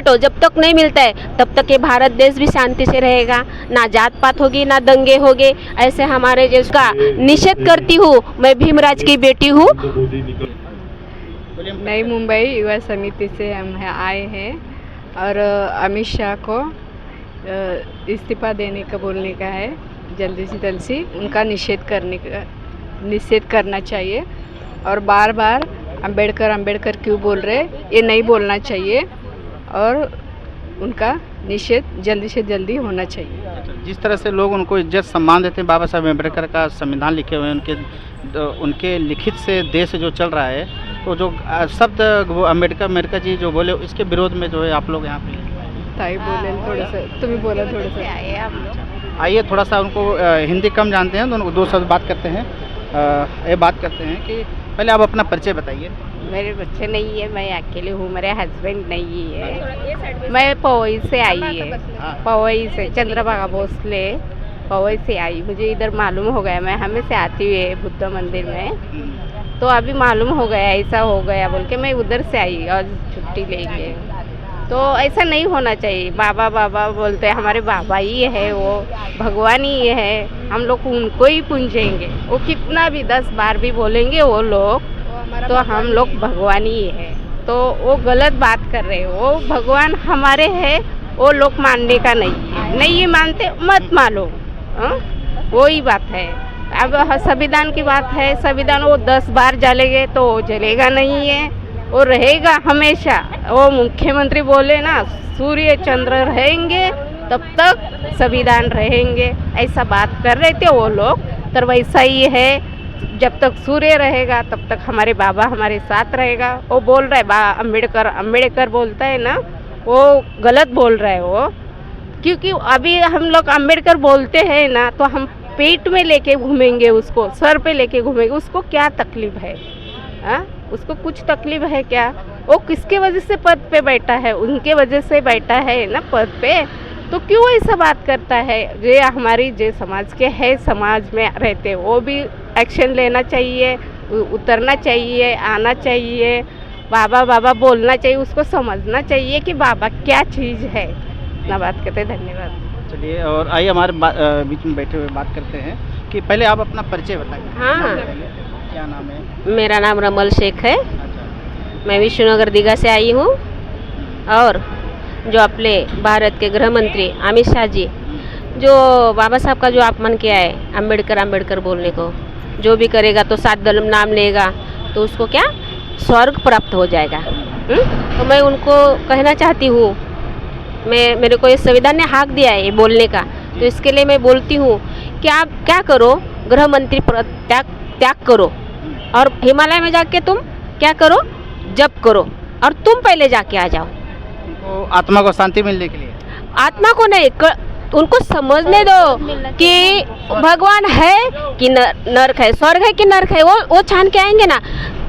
बैठो, जब तक नहीं मिलता है तब तक ये भारत देश भी शांति से रहेगा, ना जात पात होगी ना दंगे होंगे। ऐसे हमारे देश का निषेध करती हूँ। मैं भीमराज की बेटी हूँ। नई मुंबई युवा समिति से हम आए हैं और अमित शाह को इस्तीफा देने का बोलने का है। जल्दी से जल्दी उनका निषेध करना चाहिए और बार बार अंबेडकर क्यों बोल रहे, ये नहीं बोलना चाहिए और उनका निषेध जल्दी से जल्दी होना चाहिए। जिस तरह से लोग उनको इज्जत सम्मान देते हैं, बाबा साहब अम्बेडकर का संविधान लिखे हुए हैं, उनके लिखित से देश जो चल रहा है, तो जो शब्द वो अम्बेडकर जी जो बोले इसके विरोध में जो है आप लोग यहाँ पे ताई बोले थोड़ा सा, तुम बोला थोड़ा सा। आइए थोड़ा सा, उनको हिंदी कम जानते हैं तो उनको दो शब्द बात करते हैं। ये बात करते हैं कि पहले आप अपना परिचय बताइए। मेरे बच्चे नहीं है, मैं अकेले हूँ, मेरे हस्बैंड नहीं है। मैं पवई से आई है, पवई से चंद्रभागा भोसले पवई से आई। मुझे इधर मालूम हो गया, मैं हमेशा आती हुई है बुद्ध मंदिर में, तो अभी मालूम हो गया ऐसा हो गया बोल के मैं उधर से आई और छुट्टी लेके। तो ऐसा नहीं होना चाहिए। बाबा बाबा बोलते हैं, हमारे बाबा ही है, वो भगवान ही है, हम लोग उनको ही पूजेंगे। वो कितना भी 10 बार भी बोलेंगे वो लोग, तो हम लोग भगवान ही है। तो वो गलत बात कर रहे हैं। वो भगवान हमारे है, वो लोग मानने का नहीं है। नहीं मानते मत मानो, वो ही बात है। अब संविधान की बात है, संविधान वो 10 बार जलेंगे तो वो जलेगा नहीं है, वो रहेगा हमेशा। वो मुख्यमंत्री बोले ना, सूर्य चंद्र रहेंगे तब तक संविधान रहेंगे, ऐसा बात कर रहे थे वो लोग। तो वैसा ही है, जब तक सूर्य रहेगा तब तक हमारे बाबा हमारे साथ रहेगा। वो बोल रहा है अम्बेडकर बोलता है ना, वो गलत बोल रहा है वो। क्योंकि अभी हम लोग अम्बेडकर बोलते हैं ना, तो हम पेट में लेके घूमेंगे, उसको सर पे लेके घूमेंगे। उसको क्या तकलीफ है? उसको कुछ तकलीफ है क्या? वो किसके वजह से पद पे बैठा है? उनके वजह से बैठा है ना पद पे, तो क्यों ऐसा बात करता है? ये हमारी जो समाज के है, समाज में रहते, वो भी एक्शन लेना चाहिए, उतरना चाहिए, आना चाहिए, बाबा बाबा बोलना चाहिए, उसको समझना चाहिए कि बाबा क्या चीज़ है। ना बात करते, धन्यवाद। चलिए, और आइए हमारे बीच में बैठे हुए बात करते हैं कि पहले आप अपना परिचय बताइए। हाँ, क्या नाम है? मेरा नाम रमल शेख है। मैं विष्णुनगर दीघा से आई हूँ। और जो अपने भारत के गृह मंत्री अमित शाह जी, जो बाबा साहब का जो अपमान किया है, अम्बेडकर बोलने को, जो भी करेगा तो 7 दल नाम लेगा तो उसको क्या स्वर्ग प्राप्त हो जाएगा। तो मैं उनको कहना चाहती हूँ, मेरे को ये संविधान ने हक दिया है ये बोलने का, तो इसके लिए मैं बोलती हूँ कि आप क्या करो, गृह मंत्री त्याग करो और हिमालय में जाके तुम क्या करो, जप करो, और तुम पहले जाके आ जाओ। तो आत्मा को शांति मिलने के लिए, आत्मा को नहीं, उनको समझने दो कि भगवान है कि नरक है, स्वर्ग है कि नरक है, वो छान के आएंगे ना।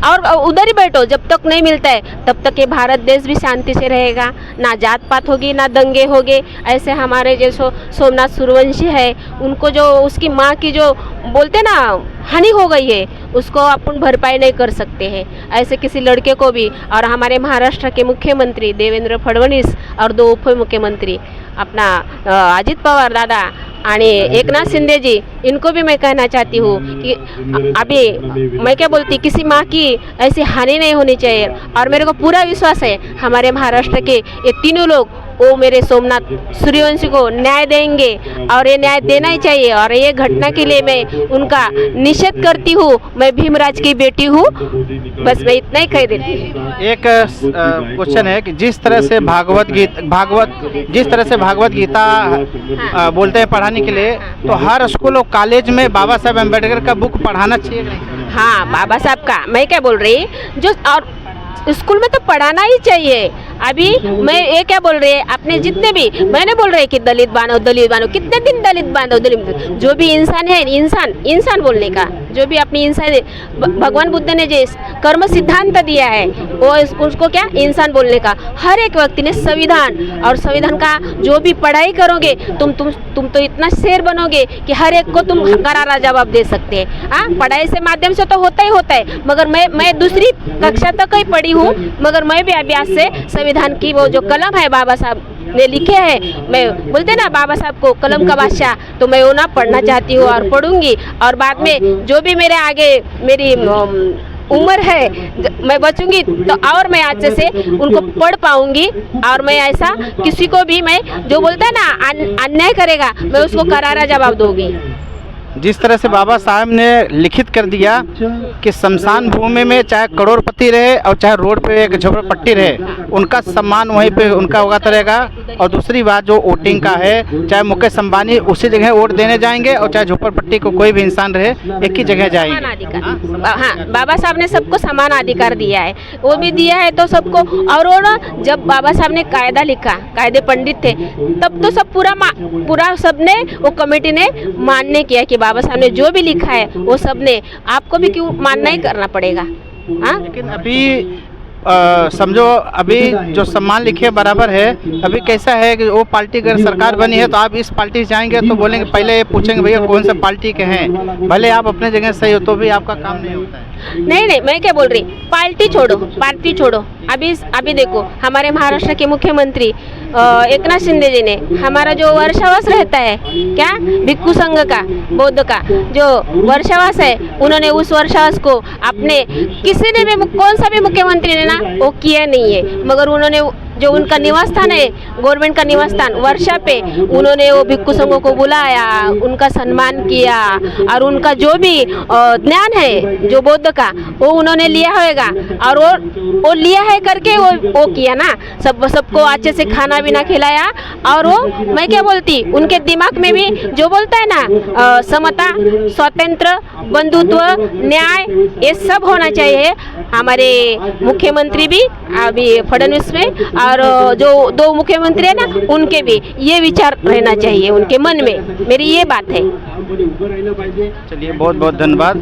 और उधर ही बैठो, जब तक नहीं मिलता है तब तक ये भारत देश भी शांति से रहेगा, ना जात पात होगी ना दंगे होंगे। ऐसे हमारे जो सोमनाथ सूर्यवंशी है, उनको जो उसकी माँ की जो बोलते ना हानि हो गई है, उसको अपन भरपाई नहीं कर सकते हैं। ऐसे किसी लड़के को भी। और हमारे महाराष्ट्र के मुख्यमंत्री देवेंद्र फडणवीस और 2 उप मुख्यमंत्री अपना अजित पवार दादा आणि एकनाथ शिंदे जी, इनको भी मैं कहना चाहती हूँ कि अभी मैं क्या बोलती, किसी माँ की ऐसी हानि नहीं होनी चाहिए। और मेरे को पूरा विश्वास है हमारे महाराष्ट्र के ये तीनों लोग, वो मेरे सोमनाथ सूर्यवंशी को न्याय देंगे और ये न्याय देना ही चाहिए। और ये घटना के लिए मैं उनका निषेध करती हूँ। मैं भीमराज की बेटी हूँ, बस मैं इतना ही कह देती हूँ। एक क्वेश्चन है कि जिस तरह से भागवत गीता बोलते हैं पढ़ाने के लिए, तो हर स्कूल और कॉलेज में बाबा साहब अम्बेडकर का बुक पढ़ाना चाहिए। हाँ, बाबा साहब का मैं क्या बोल रही, जो और स्कूल में तो पढ़ाना ही चाहिए। अभी मैं ये क्या बोल रही है, अपने जितने भी मैंने बोल रही है कि दलित बांधो, कितने दिन दलित बांधो, जो भी इंसान है, इंसान बोलने का जो भी अपनी इंसान भगवान बुद्ध ने जो कर्म सिद्धांत दिया है वो उसको क्या इंसान बोलने का, हर एक व्यक्ति ने संविधान और संविधान का जो भी पढ़ाई करोगे तुम तो इतना शेर बनोगे कि हर एक को तुम करारा जवाब दे सकते हैं। हाँ, पढ़ाई से माध्यम से तो होता ही होता है, मगर मैं दूसरी कक्षा तक ही पढ़ी हूँ, मगर मैं भी अभ्यास से संविधान की वो जो कलम है बाबा साहब ने लिखे हैं, मैं बोलते ना बाबा साहब को कलम का बादशाह, तो मैं वो ना पढ़ना चाहती हूँ और पढ़ूंगी। और बाद में जो भी मेरे आगे मेरी उम्र है मैं बचूंगी तो और मैं अच्छे से उनको पढ़ पाऊंगी, और मैं ऐसा किसी को भी मैं जो बोलता है ना अन्याय करेगा मैं उसको करारा जवाब दूंगी। जिस तरह से बाबा साहब ने लिखित कर दिया कि शमशान भूमि में चाहे करोड़पति रहे और चाहे रोड पे एक झोपड़पट्टी रहे, उनका सम्मान वहीं पे उनका होगा रहेगा। और दूसरी बात जो वोटिंग का है, चाहे मुकेश अंबानी उसी जगह वोट देने जाएंगे और चाहे झोपड़पट्टी को कोई भी इंसान रहे एक ही जगह जाएंगे। हाँ, बाबा साहब ने सबको समान अधिकार दिया है, वो भी दिया है तो सबको। और वो ना जब बाबा साहब ने कायदा लिखा, कायदे पंडित थे, तब तो सब पूरा सबने वो कमेटी ने मान्य किया कि बाबा साहब ने जो भी लिखा है वो सबने, आपको भी क्यों मानना ही करना पड़ेगा। हाँ, लेकिन अभी समझो अभी जो सम्मान लिखे बराबर है, अभी कैसा है कि वो पार्टी अगर सरकार बनी है तो आप इस पार्टी से जाएंगे तो बोलेंगे, पहले ये पूछेंगे भैया कौन सा पार्टी के हैं, भले आप अपने जगह सही हो तो भी आपका काम नहीं होता है। नहीं, मैं क्या बोल रही, पार्टी छोड़ो। अभी देखो हमारे महाराष्ट्र के मुख्यमंत्री एकनाथ शिंदे जी ने हमारा जो वर्षावास रहता है क्या भिक्खू संघ का बौद्ध का जो वर्षावास है, उन्होंने उस वर्षावास को अपने किसी ने भी कौन सा भी मुख्यमंत्री ने ना वो किया नहीं है, मगर उन्होंने जो उनका निवास स्थान है गवर्नमेंट का निवास स्थान वर्षा पे, उन्होंने वो भिक्खू संघों को बुलाया, उनका सम्मान किया और उनका जो भी ज्ञान है जो बौद्ध का वो उन्होंने लिया होगा, और वो लिया है करके वो किया ना, सबको अच्छे से खाना पीना खिलाया। और वो मैं क्या बोलती, उनके दिमाग में भी जो बोलता है ना समता, स्वतंत्र, बंधुत्व, न्याय, ये सब होना चाहिए। हमारे मुख्यमंत्री भी अभी फडणवीस में और जो 2 मुख्यमंत्री है ना उनके भी ये विचार रहना चाहिए उनके मन में, मेरी ये बात है। चलिए बहुत बहुत धन्यवाद।